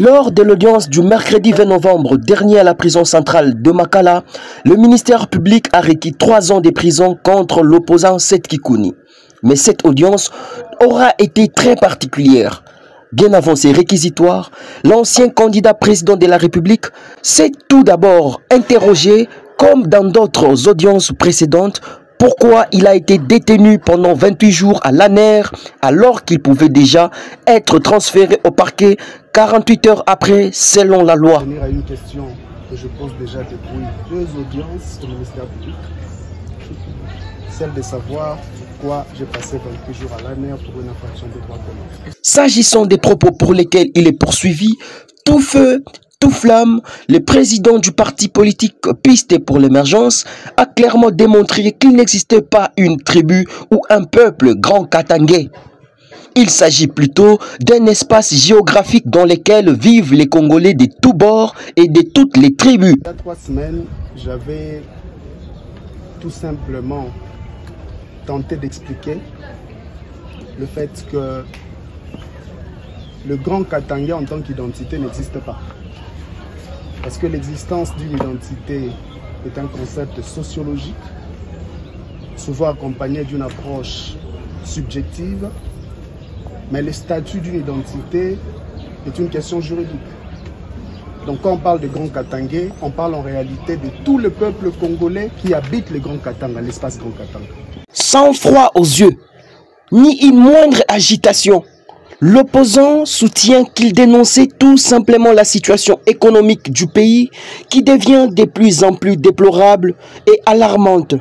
Lors de l'audience du mercredi 20 novembre dernier à la prison centrale de Makala, le ministère public a requis 3 ans de prison contre l'opposant Seth Kikouni. Mais cette audience aura été très particulière. Bien avant ses réquisitoires, l'ancien candidat président de la République s'est tout d'abord interrogé, comme dans d'autres audiences précédentes, pourquoi il a été détenu pendant 28 jours à l'ANER alors qu'il pouvait déjà être transféré au parquet 48 heures après selon la loi. Je vais revenir à une question que je pose déjà depuis 2 audiences au ministère public, celle de savoir pourquoi j'ai passé 28 jours à l'ANER pour une infraction des droits de l'homme. S'agissant des propos pour lesquels il est poursuivi, tout feu, tout flamme, le président du parti politique Piste pour l'émergence a clairement démontré qu'il n'existait pas une tribu ou un peuple grand katangais. Il s'agit plutôt d'un espace géographique dans lequel vivent les Congolais de tous bords et de toutes les tribus. Il y a 3 semaines, j'avais tout simplement tenté d'expliquer le fait que le grand katangais en tant qu'identité n'existe pas. Parce que l'existence d'une identité est un concept sociologique, souvent accompagné d'une approche subjective, mais le statut d'une identité est une question juridique. Donc quand on parle de Grand Katanga, on parle en réalité de tout le peuple congolais qui habite le Grand Katanga, l'espace Grand Katanga. Sans froid aux yeux, ni une moindre agitation, l'opposant soutient qu'il dénonçait tout simplement la situation économique du pays qui devient de plus en plus déplorable et alarmante.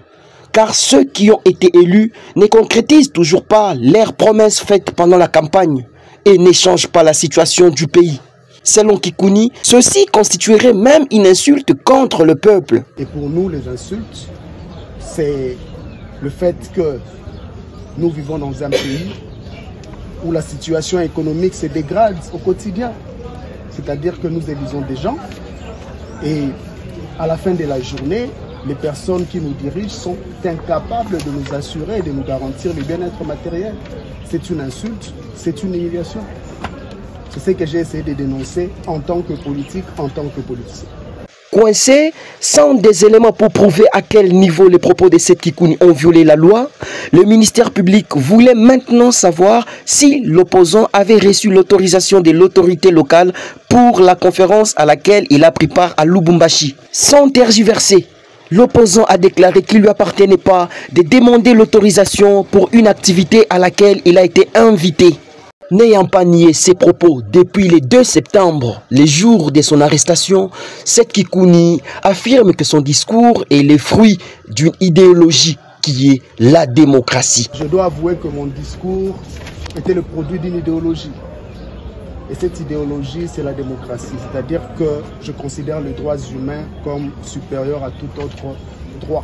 Car ceux qui ont été élus ne concrétisent toujours pas leurs promesses faites pendant la campagne et ne changent pas la situation du pays. Selon Kikouni, ceci constituerait même une insulte contre le peuple. Et pour nous, les insultes, c'est le fait que nous vivons dans un pays où la situation économique se dégrade au quotidien. C'est-à-dire que nous élisons des gens et à la fin de la journée, les personnes qui nous dirigent sont incapables de nous assurer et de nous garantir le bien-être matériel. C'est une insulte, c'est une humiliation. C'est ce que j'ai essayé de dénoncer en tant que politique, en tant que politicien. Coincé, sans des éléments pour prouver à quel niveau les propos de Seth Kikouni ont violé la loi, le ministère public voulait maintenant savoir si l'opposant avait reçu l'autorisation de l'autorité locale pour la conférence à laquelle il a pris part à Lubumbashi. Sans tergiverser, l'opposant a déclaré qu'il ne lui appartenait pas de demander l'autorisation pour une activité à laquelle il a été invité. N'ayant pas nié ses propos depuis le 2 septembre, le jour de son arrestation, Seth Kikouni affirme que son discours est le fruit d'une idéologie qui est la démocratie. Je dois avouer que mon discours était le produit d'une idéologie. Et cette idéologie, c'est la démocratie. C'est-à-dire que je considère les droits humains comme supérieurs à tout autre droit.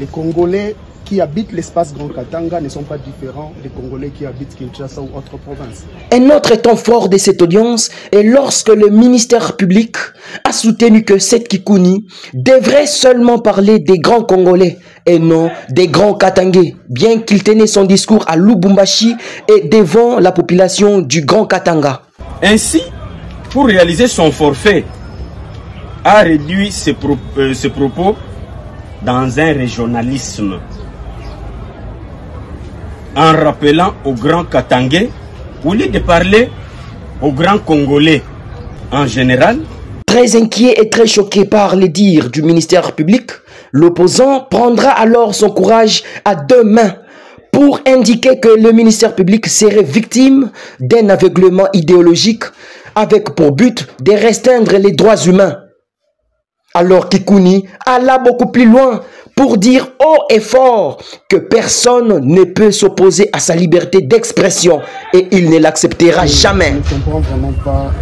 Les Congolais qui habitent l'espace Grand Katanga ne sont pas différents des Congolais qui habitent Kinshasa ou autres provinces. Un autre temps fort de cette audience est lorsque le ministère public a soutenu que Seth Kikouni devrait seulement parler des grands Congolais et non des grands Katangais, bien qu'il tenait son discours à Lubumbashi et devant la population du Grand Katanga. Ainsi, pour réaliser son forfait, a réduit ses propos dans un régionalisme, en rappelant aux grands Katangais, au lieu de parler aux grands Congolais en général. Très inquiet et très choqué par les dires du ministère public, l'opposant prendra alors son courage à 2 mains pour indiquer que le ministère public serait victime d'un aveuglement idéologique avec pour but de restreindre les droits humains. Alors Kikouni alla beaucoup plus loin pour dire haut et fort que personne ne peut s'opposer à sa liberté d'expression et il ne l'acceptera jamais. Je ne comprends vraiment pas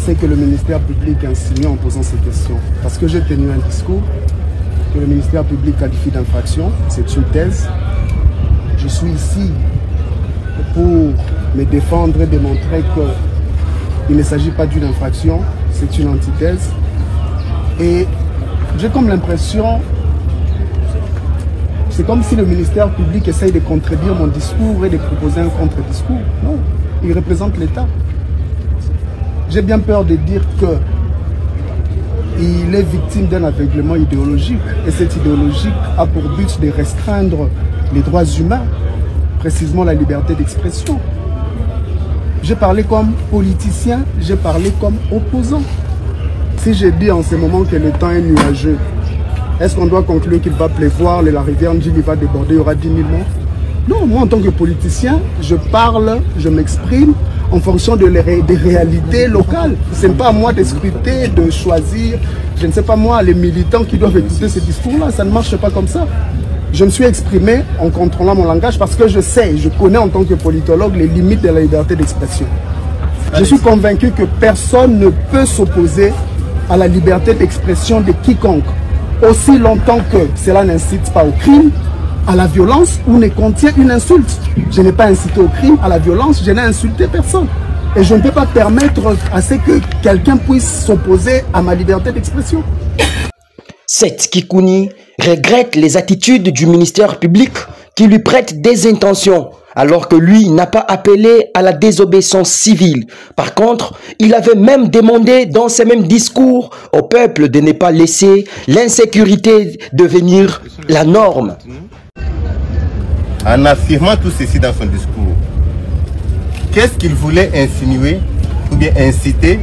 ce que le ministère public a insinué en posant ces questions. Parce que j'ai tenu un discours que le ministère public qualifie d'infraction, c'est une thèse. Je suis ici pour me défendre et démontrer qu'il ne s'agit pas d'une infraction, c'est une antithèse. Et j'ai comme l'impression, c'est comme si le ministère public essaye de contredire mon discours et de proposer un contre-discours. Non. il représente l'État. J'ai bien peur de dire qu'il est victime d'un aveuglement idéologique. Et cette idéologie a pour but de restreindre les droits humains, précisément la liberté d'expression. J'ai parlé comme politicien, j'ai parlé comme opposant. Si j'ai dit en ce moment que le temps est nuageux, est-ce qu'on doit conclure qu'il va pleuvoir, la rivière Ndjili va déborder, il y aura 10 000 morts? Non, moi en tant que politicien, je parle, je m'exprime en fonction des réalités locales. Ce n'est pas à moi de scruter, de choisir, je ne sais pas moi, les militants qui doivent écouter ce discours-là, ça ne marche pas comme ça. Je me suis exprimé en contrôlant mon langage parce que je sais, je connais en tant que politologue les limites de la liberté d'expression. Je suis convaincu que personne ne peut s'opposer à la liberté d'expression de quiconque, aussi longtemps que cela n'incite pas au crime, à la violence ou ne contient une insulte. Je n'ai pas incité au crime, à la violence, je n'ai insulté personne. Et je ne peux pas permettre à ce que quelqu'un puisse s'opposer à ma liberté d'expression. Seth Kikouni regrette les attitudes du ministère public qui lui prête des intentions, alors que lui n'a pas appelé à la désobéissance civile. Par contre, il avait même demandé dans ses mêmes discours au peuple de ne pas laisser l'insécurité devenir la norme. En affirmant tout ceci dans son discours, qu'est-ce qu'il voulait insinuer ou bien inciter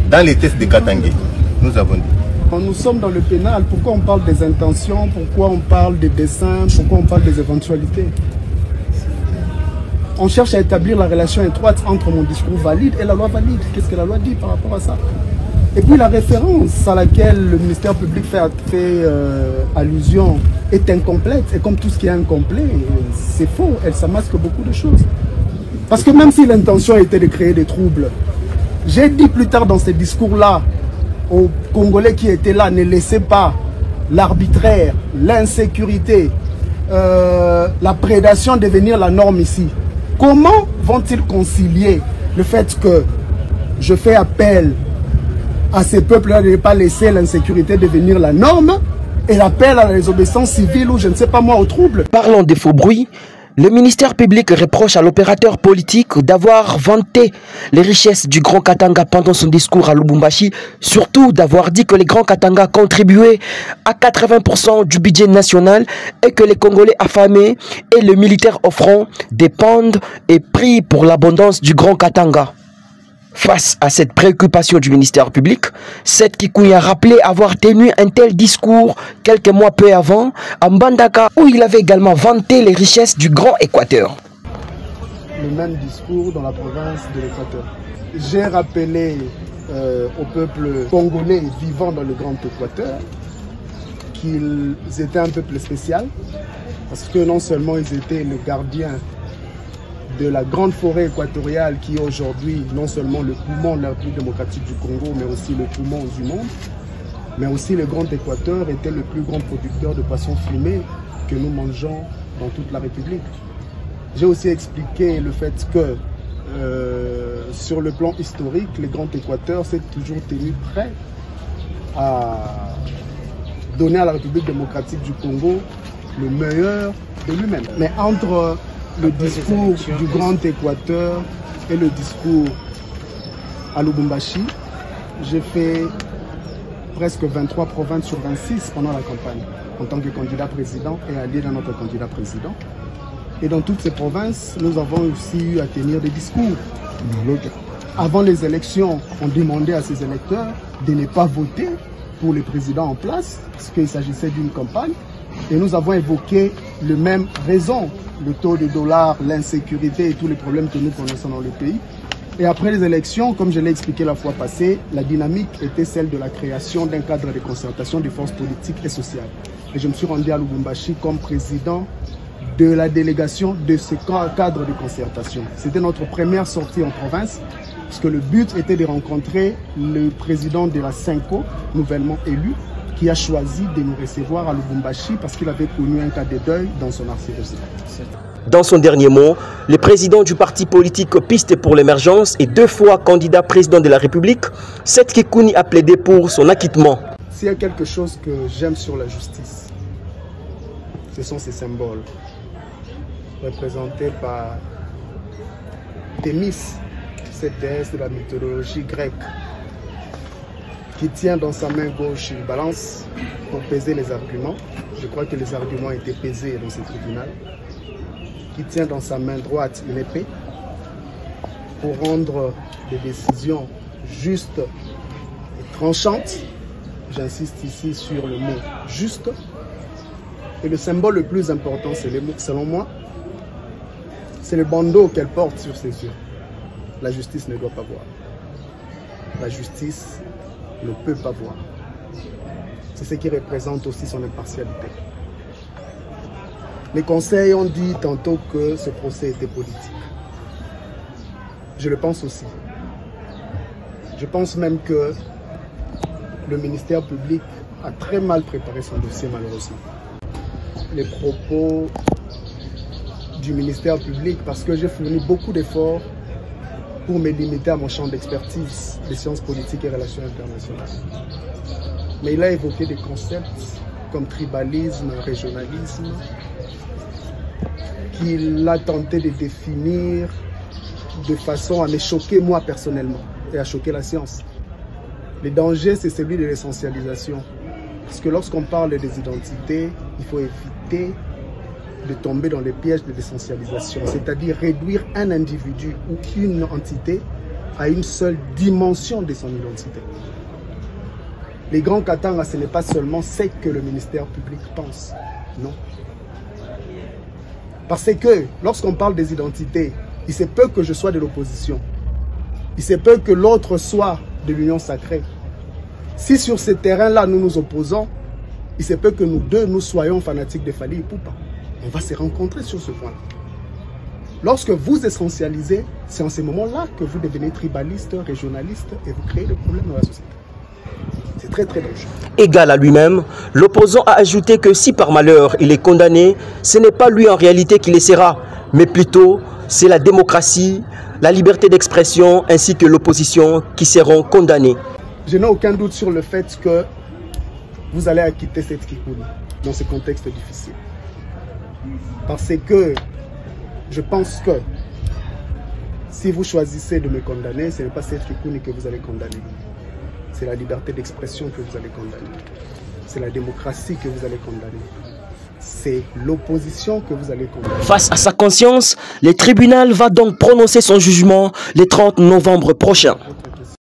dans les tests de Katangé? Nous avons dit. Nous sommes dans le pénal, pourquoi on parle des intentions, pourquoi on parle des dessins, pourquoi on parle des éventualités? On cherche à établir la relation étroite entre mon discours valide et la loi valide. Qu'est-ce que la loi dit par rapport à ça? Et puis la référence à laquelle le ministère public fait allusion est incomplète. Et comme tout ce qui est incomplet, c'est faux. Elle s'amasque beaucoup de choses. Parce que même si l'intention était de créer des troubles, j'ai dit plus tard dans ce discours-là aux Congolais qui étaient là, ne laissez pas l'arbitraire, l'insécurité, la prédation devenir la norme ici. Comment vont-ils concilier le fait que je fais appel à ces peuples-là de ne pas laisser l'insécurité devenir la norme et l'appel à la désobéissance civile ou je ne sais pas moi au trouble? Parlant des faux bruits, le ministère public reproche à l'opérateur politique d'avoir vanté les richesses du Grand Katanga pendant son discours à Lubumbashi, surtout d'avoir dit que les Grands Katanga contribuaient à 80% du budget national et que les Congolais affamés et le militaire offrant dépendent et prient pour l'abondance du Grand Katanga. Face à cette préoccupation du ministère public, Seth Kikouni a rappelé avoir tenu un tel discours quelques mois peu avant à Mbandaka, où il avait également vanté les richesses du Grand Équateur. Le même discours dans la province de l'Équateur. J'ai rappelé au peuple congolais vivant dans le Grand Équateur qu'ils étaient un peuple spécial, parce que non seulement ils étaient le gardien de la grande forêt équatoriale qui est aujourd'hui non seulement le poumon de la République démocratique du Congo, mais aussi le poumon du monde, mais aussi le Grand Équateur était le plus grand producteur de poissons fumés que nous mangeons dans toute la République. J'ai aussi expliqué le fait que sur le plan historique, le Grand Équateur s'est toujours tenu prêt à donner à la République démocratique du Congo le meilleur de lui-même. Mais entre le discours du Grand Équateur et le discours à Lubumbashi, j'ai fait presque 23 provinces sur 26 pendant la campagne, en tant que candidat président et allié d'un autre candidat président. Et dans toutes ces provinces, nous avons aussi eu à tenir des discours. Avant les élections, on demandait à ces électeurs de ne pas voter pour les présidents en place, parce qu'il s'agissait d'une campagne. Et nous avons évoqué les mêmes raisons, le taux de dollar, l'insécurité et tous les problèmes que nous connaissons dans le pays. Et après les élections, comme je l'ai expliqué la fois passée, la dynamique était celle de la création d'un cadre de concertation des forces politiques et sociales. Et je me suis rendu à Lubumbashi comme président de la délégation de ce cadre de concertation. C'était notre première sortie en province, parce que le but était de rencontrer le président de la CENCO, nouvellement élu, qui a choisi de nous recevoir à Lubumbashi parce qu'il avait connu un cas de deuil dans son archidiocèse. Dans son dernier mot, le président du parti politique Piste pour l'émergence et 2 fois candidat président de la République, Seth Kikouni a plaidé pour son acquittement. S'il y a quelque chose que j'aime sur la justice, ce sont ces symboles représentés par Artémis, cette déesse de la mythologie grecque, qui tient dans sa main gauche une balance pour peser les arguments. Je crois que les arguments ont été pesés dans ce tribunal. Qui tient dans sa main droite une épée pour rendre des décisions justes et tranchantes. J'insiste ici sur le mot « juste ». Et le symbole le plus important, c'est les mots, selon moi, c'est le bandeau qu'elle porte sur ses yeux. La justice ne doit pas voir. La justice ne peut pas voir. C'est ce qui représente aussi son impartialité. Les conseils ont dit tantôt que ce procès était politique. Je le pense aussi. Je pense même que le ministère public a très mal préparé son dossier, malheureusement. Les propos du ministère public, parce que j'ai fourni beaucoup d'efforts pour me limiter à mon champ d'expertise des sciences politiques et relations internationales. Mais il a évoqué des concepts comme tribalisme, régionalisme, qu'il a tenté de définir de façon à me choquer moi personnellement et à choquer la science. Le danger, c'est celui de l'essentialisation. Parce que lorsqu'on parle des identités, il faut éviter de tomber dans les pièges de l'essentialisation, c'est-à-dire réduire un individu ou une entité à une seule dimension de son identité. Les grands Katanga, ce n'est pas seulement ce que le ministère public pense, non. Parce que lorsqu'on parle des identités, il se peut que je sois de l'opposition, il se peut que l'autre soit de l'union sacrée. Si sur ce terrain-là nous nous opposons, il se peut que nous deux nous soyons fanatiques de Fally Ipupa. On va se rencontrer sur ce point. Lorsque vous essentialisez, c'est en ce moment-là que vous devenez tribaliste, régionaliste et vous créez des problèmes dans la société. C'est très très dangereux. Égal à lui-même, l'opposant a ajouté que si par malheur il est condamné, ce n'est pas lui en réalité qui le sera, mais plutôt c'est la démocratie, la liberté d'expression ainsi que l'opposition qui seront condamnés. Je n'ai aucun doute sur le fait que vous allez acquitter cette Kikuni dans ce contexte difficile. Parce que je pense que si vous choisissez de me condamner, ce n'est pas cette Kikuni que vous allez condamner. C'est la liberté d'expression que vous allez condamner. C'est la démocratie que vous allez condamner. C'est l'opposition que vous allez condamner. Face à sa conscience, le tribunal va donc prononcer son jugement le 30 novembre prochain.